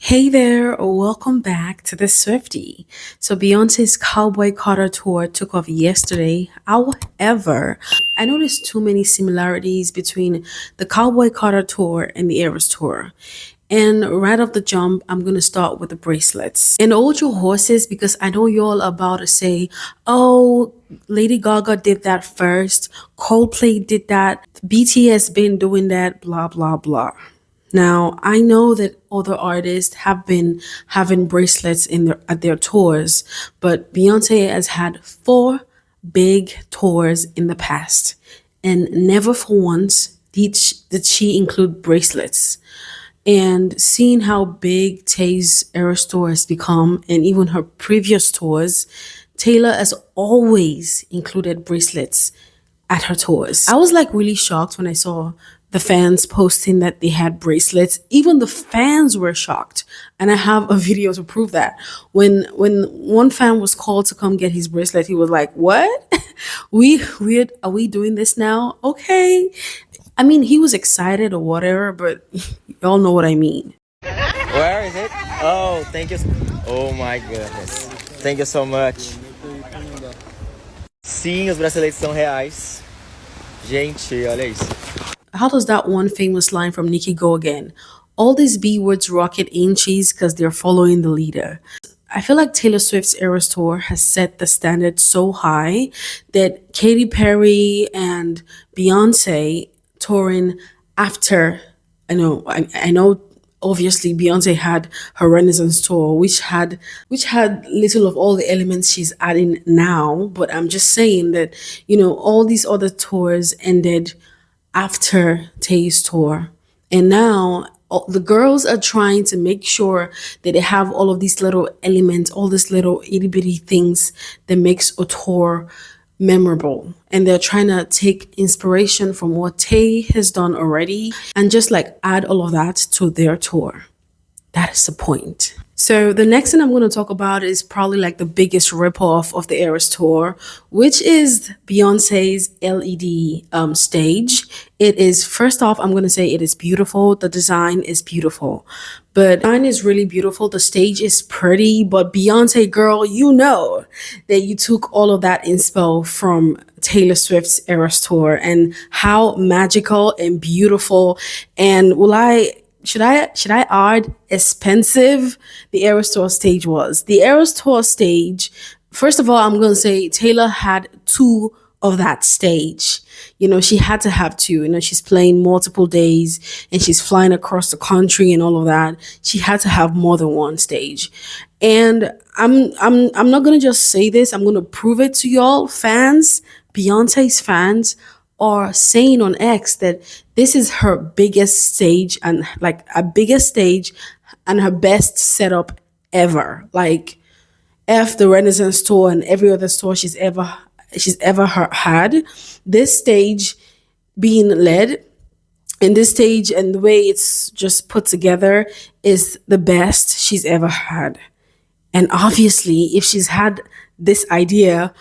Hey there, welcome back to the Swifty. So Beyonce's Cowboy Carter tour took off yesterday. However, I noticed too many similarities between the Cowboy Carter tour and the Eras tour. And right off the jump, I'm gonna start with the bracelets. And hold your horses because I know you're all about to say, oh, Lady Gaga did that first, Coldplay did that, BTS been doing that, blah blah blah. Now, I know that other artists have been having bracelets in their tours, but Beyonce has had four big tours in the past, and never for once did she include bracelets. And seeing how big Tay's Eras tour has become, and even her previous tours, Taylor has always included bracelets at her tours. I was like really shocked when I saw the fans posting that they had bracelets. Even the fans were shocked. And I have a video to prove that. When one fan was called to come get his bracelet, he was like, "What? we are we doing this now? Okay." I mean, he was excited or whatever, but y'all know what I mean. Where is it? Oh, thank you. Oh my goodness. Thank you so much. Sim, os braceletes são reais. Gente, olha isso. How does that one famous line from Nicki go again? All these B words rocket inches because they're following the leader. I feel like Taylor Swift's Eras Tour has set the standard so high that Katy Perry and Beyonce touring after, I know obviously Beyonce had her Renaissance tour, which had little of all the elements she's adding now. But I'm just saying that, all these other tours ended after Tay's tour. And now the girls are trying to make sure that they have all of these little elements, all these little itty bitty things that makes a tour memorable. And they're trying to take inspiration from what Tay has done already and just like add all of that to their tour. That is the point. So the next thing I'm going to talk about is probably like the biggest ripoff of the Eras tour, which is Beyonce's LED stage. It is first off, I'm going to say it is beautiful. The design is beautiful, but the design is really beautiful. The stage is pretty, but Beyonce girl, you know that you took all of that inspo from Taylor Swift's Eras tour and how magical and beautiful and should I add expensive the Eras Tour stage was? The Eras Tour stage, first of all, I'm gonna say Taylor had two of that stage. She had to have two. She's playing multiple days and she's flying across the country and all of that. She had to have more than one stage. And I'm not gonna just say this, I'm gonna prove it to y'all, fans, Beyonce's fans are saying on X that this is her biggest stage and like a biggest stage and her best setup ever. Like F the Renaissance tour and every other tour she's ever had. This stage being led and this stage and the way it's just put together is the best she's ever had. And obviously, if she's had this idea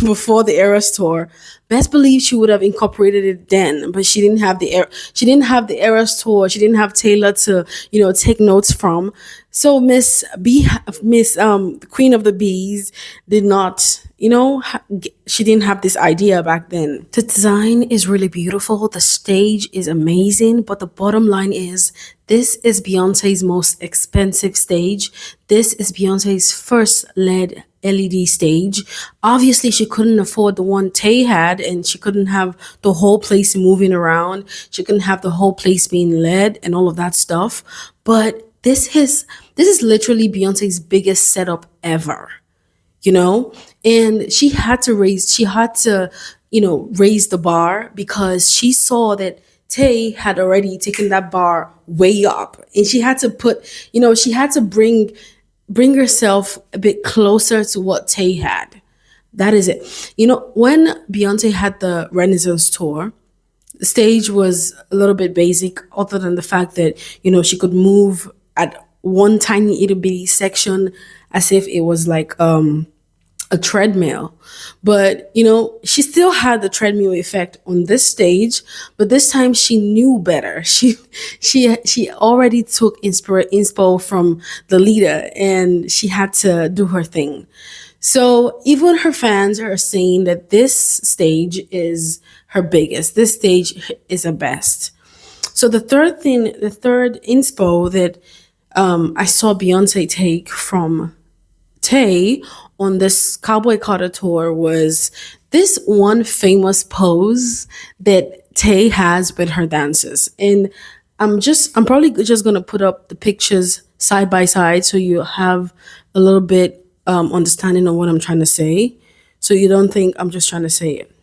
before the Eras tour, best believe she would have incorporated it then. But she didn't have the Eras tour. She didn't have Taylor to take notes from. So Miss Queen of the Bees did not she didn't have this idea back then. The design is really beautiful. The stage is amazing. But the bottom line is this is Beyonce's most expensive stage. This is Beyonce's first LED stage. Obviously, she couldn't afford the one Tay had, and she couldn't have the whole place moving around. She couldn't have the whole place being led and all of that stuff. But this is literally Beyonce's biggest setup ever. And she had to raise the bar because she saw that Tay had already taken that bar way up, and she had to bring herself a bit closer to what Tay had. That is it. When Beyonce had the Renaissance tour, the stage was a little bit basic, other than the fact that she could move at one tiny itty bitty section as if it was like a treadmill. But she still had the treadmill effect on this stage, but this time she knew better. She already took inspo from the leader, and she had to do her thing. So even her fans are saying that this stage is her biggest. This stage is the best. So the third inspo that I saw Beyonce take from Tay on this Cowboy Carter tour was this one famous pose that Tay has with her dancers. And I'm probably just gonna put up the pictures side by side so you have a little bit understanding of what I'm trying to say. So you don't think I'm just trying to say it.